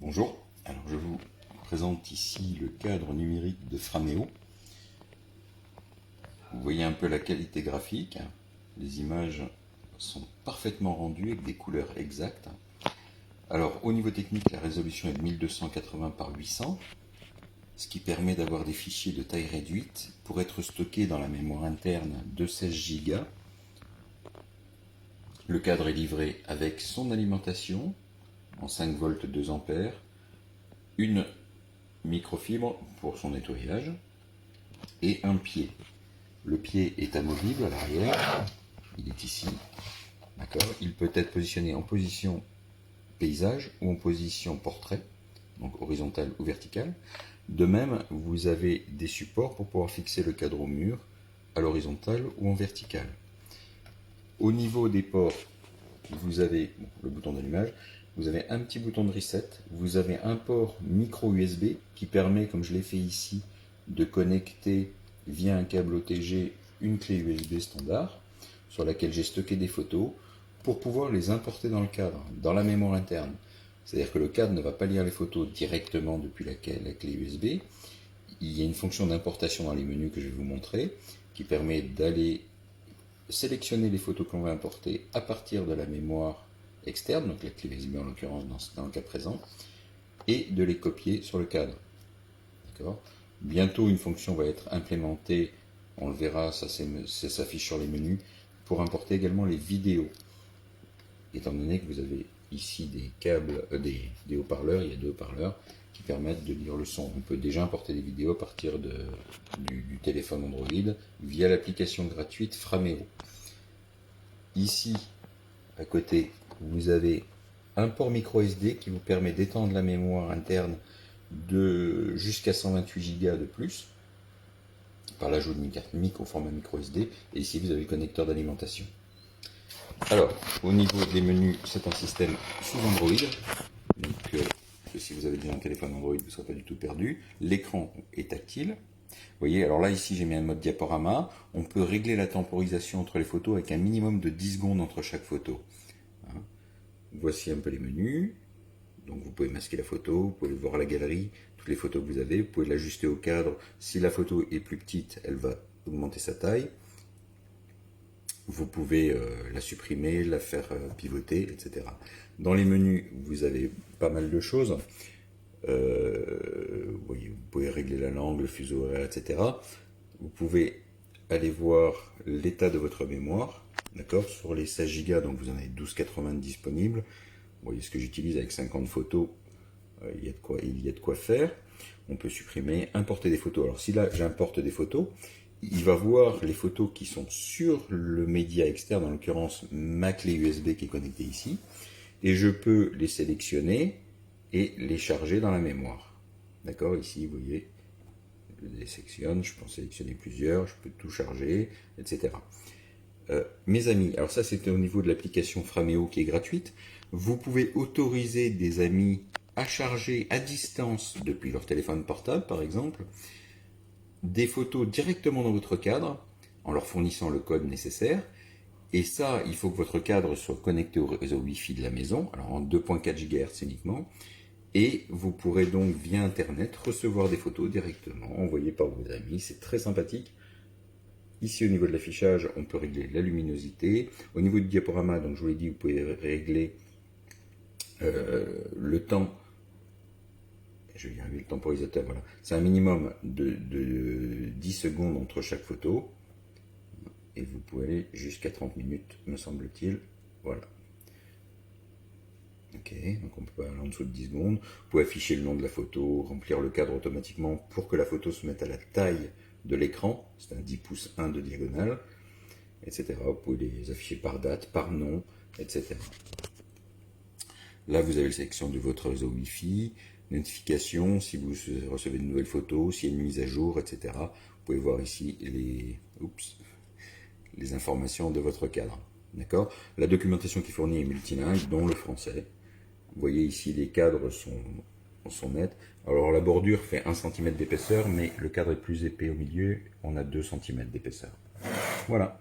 Bonjour, alors je vous présente ici le cadre numérique de Framéo. Vous voyez un peu la qualité graphique, les images sont parfaitement rendues avec des couleurs exactes. Alors au niveau technique, la résolution est de 1280 par 800, ce qui permet d'avoir des fichiers de taille réduite pour être stockés dans la mémoire interne de 16 Go. Le cadre est livré avec son alimentation en 5 volts 2 ampères, une microfibre pour son nettoyage et un pied. Le pied est amovible à l'arrière, il est ici, d'accord. Il peut être positionné en position paysage ou en position portrait, donc horizontale ou verticale. De même, vous avez des supports pour pouvoir fixer le cadre au mur, à l'horizontale ou en verticale. Au niveau des ports, vous avez le bouton d'allumage, vous avez un petit bouton de reset, vous avez un port micro USB qui permet, comme je l'ai fait ici, de connecter via un câble OTG une clé USB standard sur laquelle j'ai stocké des photos pour pouvoir les importer dans le cadre, dans la mémoire interne. C'est-à-dire que le cadre ne va pas lire les photos directement depuis la clé USB. Il y a une fonction d'importation dans les menus que je vais vous montrer qui permet d'aller sélectionner les photos qu'on va importer à partir de la mémoire externe, donc la clé USB en l'occurrence dans le cas présent, et de les copier sur le cadre. D'accord ? Bientôt une fonction va être implémentée, on le verra, ça s'affiche sur les menus, pour importer également les vidéos. Étant donné que vous avez ici des câbles, des haut-parleurs, il y a deux haut-parleurs qui permettent de lire le son. On peut déjà importer des vidéos à partir du téléphone Android via l'application gratuite Framéo. Ici, à côté, vous avez un port micro SD qui vous permet d'étendre la mémoire interne de jusqu'à 128 Go de plus par l'ajout d'une carte micro au format micro SD. Et ici, vous avez le connecteur d'alimentation. Alors, au niveau des menus, c'est un système sous Android. Donc, si vous avez déjà un téléphone Android, vous ne serez pas du tout perdu. L'écran est tactile. Vous voyez, alors là, ici, j'ai mis un mode diaporama. On peut régler la temporisation entre les photos avec un minimum de 10 secondes entre chaque photo. Voici un peu les menus. Donc, vous pouvez masquer la photo, vous pouvez voir la galerie, toutes les photos que vous avez. Vous pouvez l'ajuster au cadre. Si la photo est plus petite, elle va augmenter sa taille. Vous pouvez la supprimer, la faire pivoter, etc. Dans les menus, vous avez pas mal de choses. Vous pouvez régler la langue, le fuseau horaire, etc. Vous pouvez aller voir l'état de votre mémoire. D'accord, sur les 16 Go, donc vous en avez 12,80 disponibles. Vous voyez ce que j'utilise avec 50 photos. Il y a de quoi faire. On peut supprimer, importer des photos. Alors si là, j'importe des photos, il va voir les photos qui sont sur le média externe, en l'occurrence ma clé USB qui est connectée ici, et je peux les sélectionner et les charger dans la mémoire. D'accord, ici vous voyez, je les sélectionne, je peux en sélectionner plusieurs, je peux tout charger, etc. Mes amis, alors ça c'était au niveau de l'application Framéo qui est gratuite, vous pouvez autoriser des amis à charger à distance depuis leur téléphone portable par exemple, des photos directement dans votre cadre en leur fournissant le code nécessaire. Et ça, il faut que votre cadre soit connecté au réseau Wi-Fi de la maison, alors en 2.4 GHz uniquement. Et vous pourrez donc via Internet recevoir des photos directement envoyées par vos amis. C'est très sympathique. Ici, au niveau de l'affichage, on peut régler la luminosité. Au niveau du diaporama, donc je vous l'ai dit, vous pouvez régler le temps. Je vais y arriver, le temporisateur, voilà. C'est un minimum de 10 secondes entre chaque photo. Et vous pouvez aller jusqu'à 30 minutes, me semble-t-il. Voilà. Ok, donc on peut aller en dessous de 10 secondes. Vous pouvez afficher le nom de la photo, remplir le cadre automatiquement pour que la photo se mette à la taille de l'écran. C'est un 10 pouces 1 de diagonale, etc. Vous pouvez les afficher par date, par nom, etc. Là, vous avez la sélection de votre réseau Wi-Fi, notification, si vous recevez de nouvelles photos, s'il y a une mise à jour, etc. Vous pouvez voir ici les informations de votre cadre. D'accord ? La documentation qui est fournie est multilingue, dont le français. Vous voyez ici, les cadres sont nets. Alors la bordure fait 1 cm d'épaisseur, mais le cadre est plus épais au milieu, on a 2 cm d'épaisseur. Voilà.